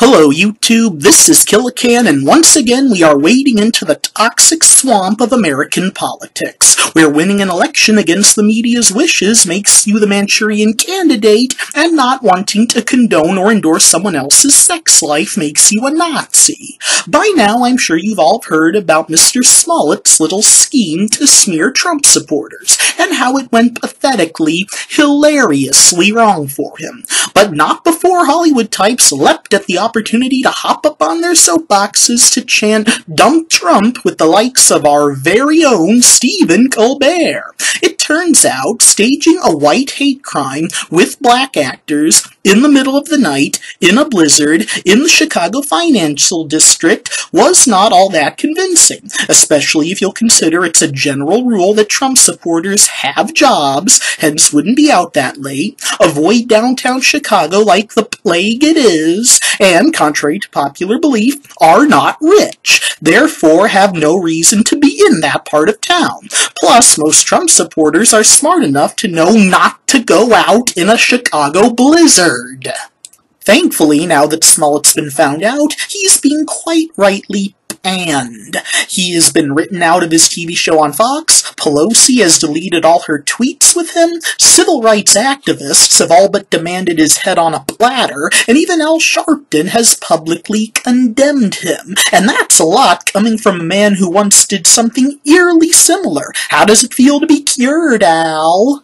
Hello YouTube, this is Killican, and once again we are wading into the toxic swamp of American politics, where winning an election against the media's wishes makes you the Manchurian Candidate, and not wanting to condone or endorse someone else's sex life makes you a Nazi. By now I'm sure you've all heard about Mr. Smollett's little scheme to smear Trump supporters, and how it went pathetically, hilariously wrong for him. But not before Hollywood types leapt at the opportunity to hop up on their soapboxes to chant "Dump Trump" with the likes of our very own Stephen Colbert. It turns out staging a white hate crime with black actors in the middle of the night, in a blizzard, in the Chicago financial district was not all that convincing, especially if you'll consider it's a general rule that Trump supporters have jobs, hence wouldn't be out that late, avoid downtown Chicago like the plague it is, and, contrary to popular belief, are not rich, therefore have no reason to be in that part of town. Plus, most Trump supporters are smart enough to know not to go out in a Chicago blizzard. Thankfully, now that Smollett's been found out, he's being quite rightly banned. He has been written out of his TV show on Fox, Pelosi has deleted all her tweets with him, civil rights activists have all but demanded his head on a platter, and even Al Sharpton has publicly condemned him. And that's a lot coming from a man who once did something eerily similar. How does it feel to be cured, Al?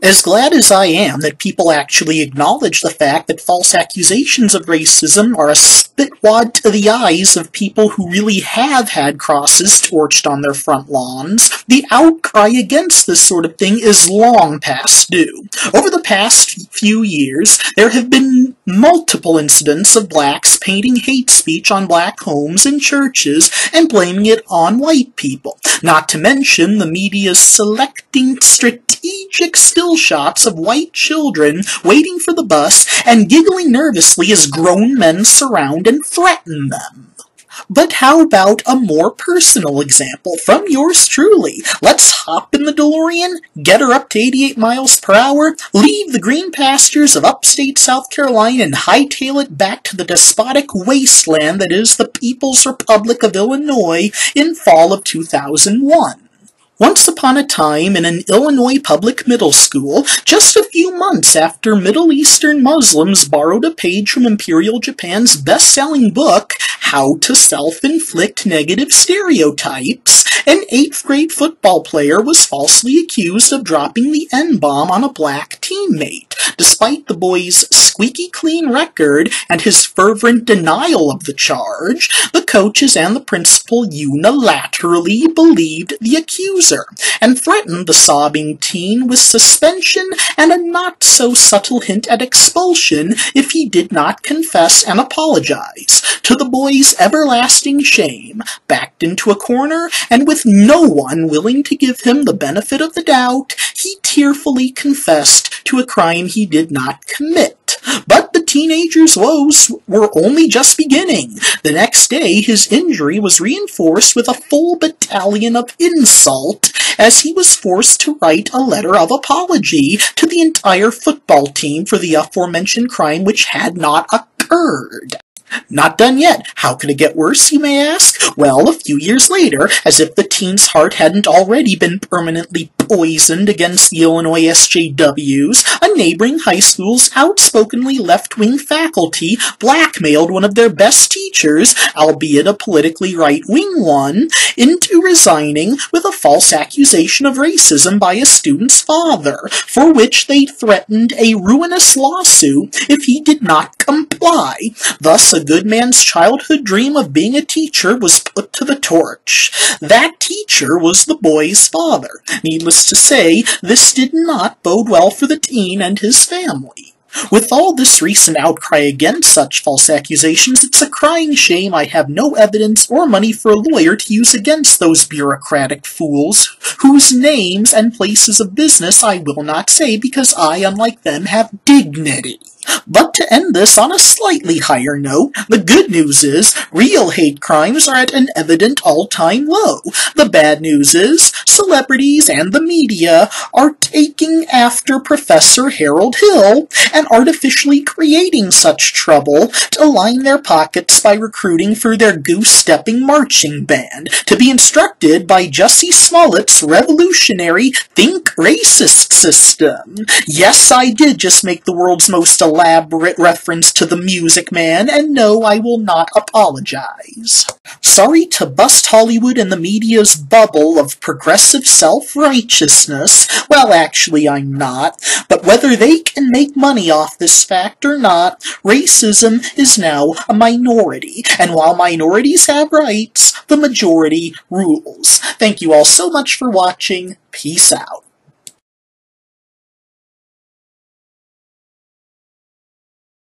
As glad as I am that people actually acknowledge the fact that false accusations of racism are a spitwad to the eyes of people who really have had crosses torched on their front lawns, the outcry against this sort of thing is long past due. Over the past few years, there have been multiple incidents of blacks painting hate speech on black homes and churches and blaming it on white people, not to mention the media's selecting strategic still shots of white children waiting for the bus and giggling nervously as grown men surround and threaten them. But how about a more personal example from yours truly? Let's hop in the DeLorean, get her up to 88 miles per hour, leave the green pastures of upstate South Carolina and hightail it back to the despotic wasteland that is the People's Republic of Illinois in fall of 2001. Once upon a time, in an Illinois public middle school, just a few months after Middle Eastern Muslims borrowed a page from Imperial Japan's best-selling book, How to Self-Inflict Negative Stereotypes, an 8th grade football player was falsely accused of dropping the N-bomb on a black teammate. Despite the boy's squeaky clean record and his fervent denial of the charge, the coaches and the principal unilaterally believed the accuser and threatened the sobbing teen with suspension and a not-so-subtle hint at expulsion if he did not confess and apologize. To the boy's everlasting shame, backed into a corner, and with no one willing to give him the benefit of the doubt, he tearfully confessed to a crime he did not commit. But the teenager's woes were only just beginning. The next day, his injury was reinforced with a full battalion of insult as he was forced to write a letter of apology to the entire football team for the aforementioned crime which had not occurred. Not done yet. How could it get worse, you may ask? Well, a few years later, as if the teen's heart hadn't already been permanently poisoned against the Illinois SJWs, a neighboring high school's outspokenly left-wing faculty blackmailed one of their best teachers, albeit a politically right-wing one, into resigning with a false accusation of racism by a student's father, for which they threatened a ruinous lawsuit if he did not comply. Thus, a good man's childhood dream of being a teacher was put to the torch. That teacher was the boy's father. Needless to say, this did not bode well for the teen and his family. With all this recent outcry against such false accusations, it's a crying shame I have no evidence or money for a lawyer to use against those bureaucratic fools, whose names and places of business I will not say because I, unlike them, have dignity. But to end this on a slightly higher note, the good news is real hate crimes are at an evident all-time low. The bad news is celebrities and the media are taking after Professor Harold Hill and artificially creating such trouble to line their pockets by recruiting for their goose-stepping marching band to be instructed by Jussie Smollett's revolutionary Think Racist system. Yes, I did just make the world's most elaborate reference to the Music Man, and no, I will not apologize. Sorry to bust Hollywood and the media's bubble of progressive self-righteousness. Well, actually, I'm not. But whether they can make money off this fact or not, racism is now a minority. And while minorities have rights, the majority rules. Thank you all so much for watching. Peace out.